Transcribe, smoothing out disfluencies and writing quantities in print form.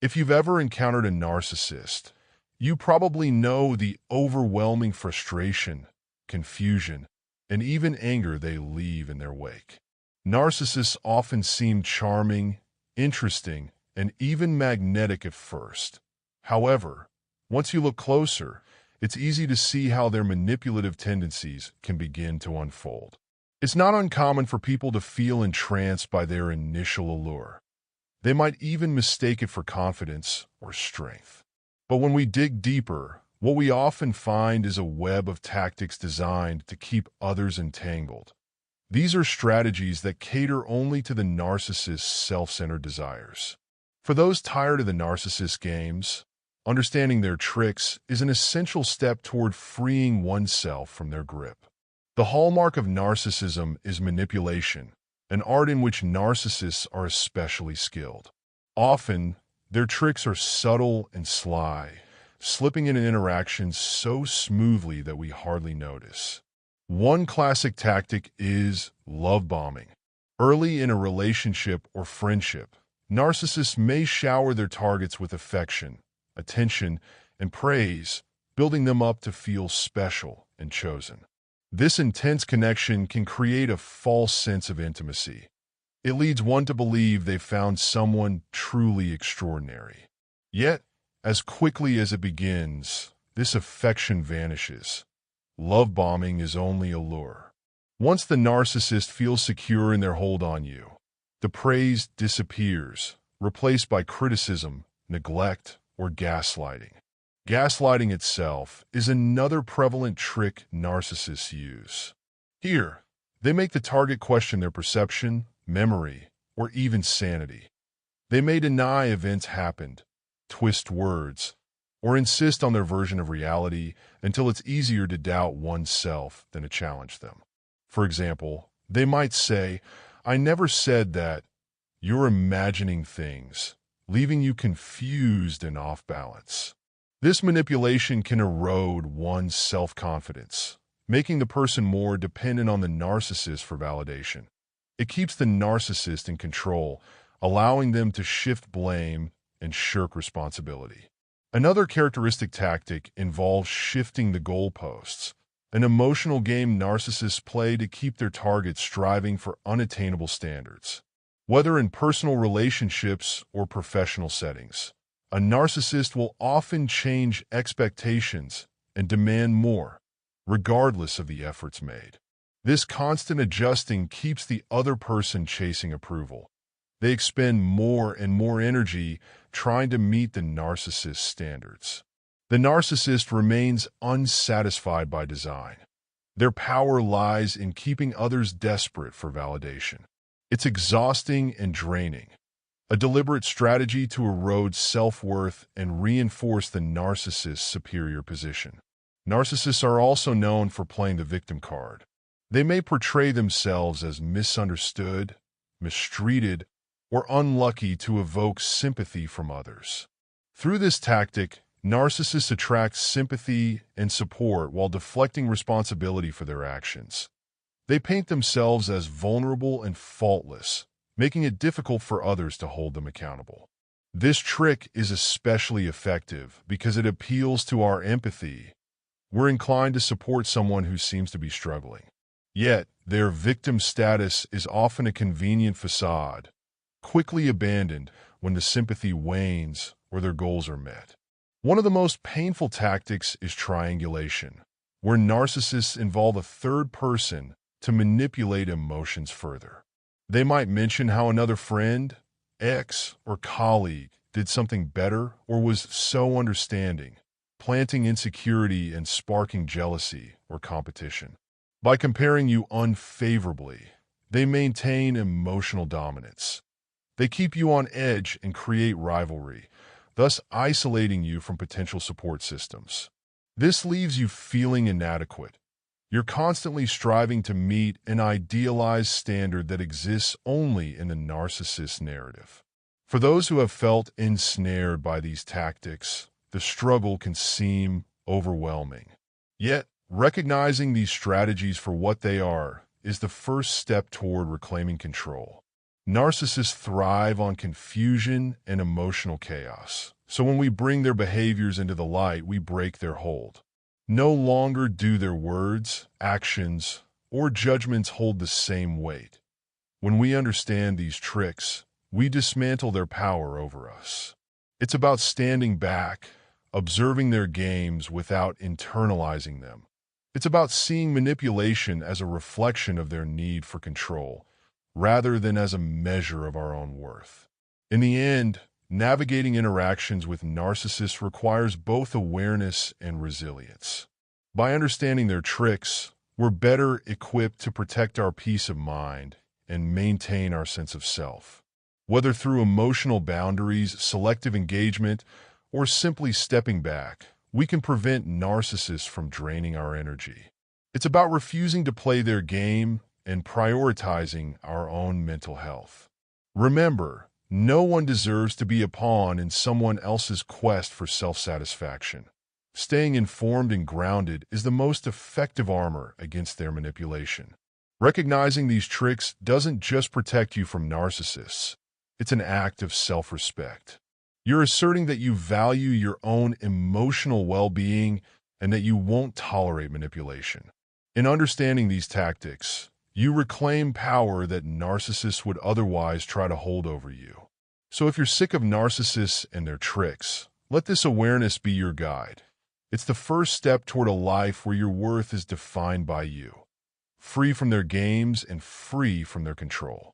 If you've ever encountered a narcissist, you probably know the overwhelming frustration, confusion, and even anger they leave in their wake. Narcissists often seem charming, interesting, and even magnetic at first. However, once you look closer, it's easy to see how their manipulative tendencies can begin to unfold. It's not uncommon for people to feel entranced by their initial allure. They might even mistake it for confidence or strength. But when we dig deeper, what we often find is a web of tactics designed to keep others entangled. These are strategies that cater only to the narcissist's self-centered desires. For those tired of the narcissist games, understanding their tricks is an essential step toward freeing oneself from their grip. The hallmark of narcissism is manipulation, an art in which narcissists are especially skilled. Often, their tricks are subtle and sly, slipping in interactions so smoothly that we hardly notice. One classic tactic is love bombing. Early in a relationship or friendship, narcissists may shower their targets with affection, attention, and praise, building them up to feel special and chosen. This intense connection can create a false sense of intimacy. It leads one to believe they've found someone truly extraordinary. Yet, as quickly as it begins, this affection vanishes. Love bombing is only a lure. Once the narcissist feels secure in their hold on you, the praise disappears, replaced by criticism, neglect, or gaslighting. Gaslighting itself is another prevalent trick narcissists use. Here, they make the target question their perception, memory, or even sanity. They may deny events happened, twist words, or insist on their version of reality until it's easier to doubt oneself than to challenge them. For example, they might say, "I never said that. You're imagining things," leaving you confused and off balance. This manipulation can erode one's self-confidence, making the person more dependent on the narcissist for validation. It keeps the narcissist in control, allowing them to shift blame and shirk responsibility. Another characteristic tactic involves shifting the goalposts, an emotional game narcissists play to keep their targets striving for unattainable standards. Whether in personal relationships or professional settings, a narcissist will often change expectations and demand more, regardless of the efforts made. This constant adjusting keeps the other person chasing approval. They expend more and more energy trying to meet the narcissist's standards. The narcissist remains unsatisfied by design. Their power lies in keeping others desperate for validation. It's exhausting and draining, a deliberate strategy to erode self-worth and reinforce the narcissist's superior position. Narcissists are also known for playing the victim card. They may portray themselves as misunderstood, mistreated, or unlucky to evoke sympathy from others. Through this tactic, narcissists attract sympathy and support while deflecting responsibility for their actions. They paint themselves as vulnerable and faultless, making it difficult for others to hold them accountable. This trick is especially effective because it appeals to our empathy. We're inclined to support someone who seems to be struggling. Yet, their victim status is often a convenient facade, quickly abandoned when the sympathy wanes or their goals are met. One of the most painful tactics is triangulation, where narcissists involve a third person to manipulate emotions further. They might mention how another friend, ex, or colleague did something better or was so understanding, planting insecurity and sparking jealousy or competition. By comparing you unfavorably, they maintain emotional dominance. They keep you on edge and create rivalry, thus isolating you from potential support systems. This leaves you feeling inadequate. You're constantly striving to meet an idealized standard that exists only in the narcissist narrative. For those who have felt ensnared by these tactics, the struggle can seem overwhelming. Yet, recognizing these strategies for what they are is the first step toward reclaiming control. Narcissists thrive on confusion and emotional chaos. So when we bring their behaviors into the light, we break their hold. No longer do their words, actions, or judgments hold the same weight. When we understand these tricks, we dismantle their power over us. It's about standing back, observing their games without internalizing them. It's about seeing manipulation as a reflection of their need for control, rather than as a measure of our own worth. In the end, navigating interactions with narcissists requires both awareness and resilience. By understanding their tricks, we're better equipped to protect our peace of mind and maintain our sense of self. Whether through emotional boundaries, selective engagement, or simply stepping back, we can prevent narcissists from draining our energy. It's about refusing to play their game and prioritizing our own mental health. Remember, no one deserves to be a pawn in someone else's quest for self-satisfaction. Staying informed and grounded is the most effective armor against their manipulation. Recognizing these tricks doesn't just protect you from narcissists. It's an act of self-respect. You're asserting that you value your own emotional well-being and that you won't tolerate manipulation. In understanding these tactics, you reclaim power that narcissists would otherwise try to hold over you. So if you're sick of narcissists and their tricks, let this awareness be your guide. It's the first step toward a life where your worth is defined by you, free from their games and free from their control.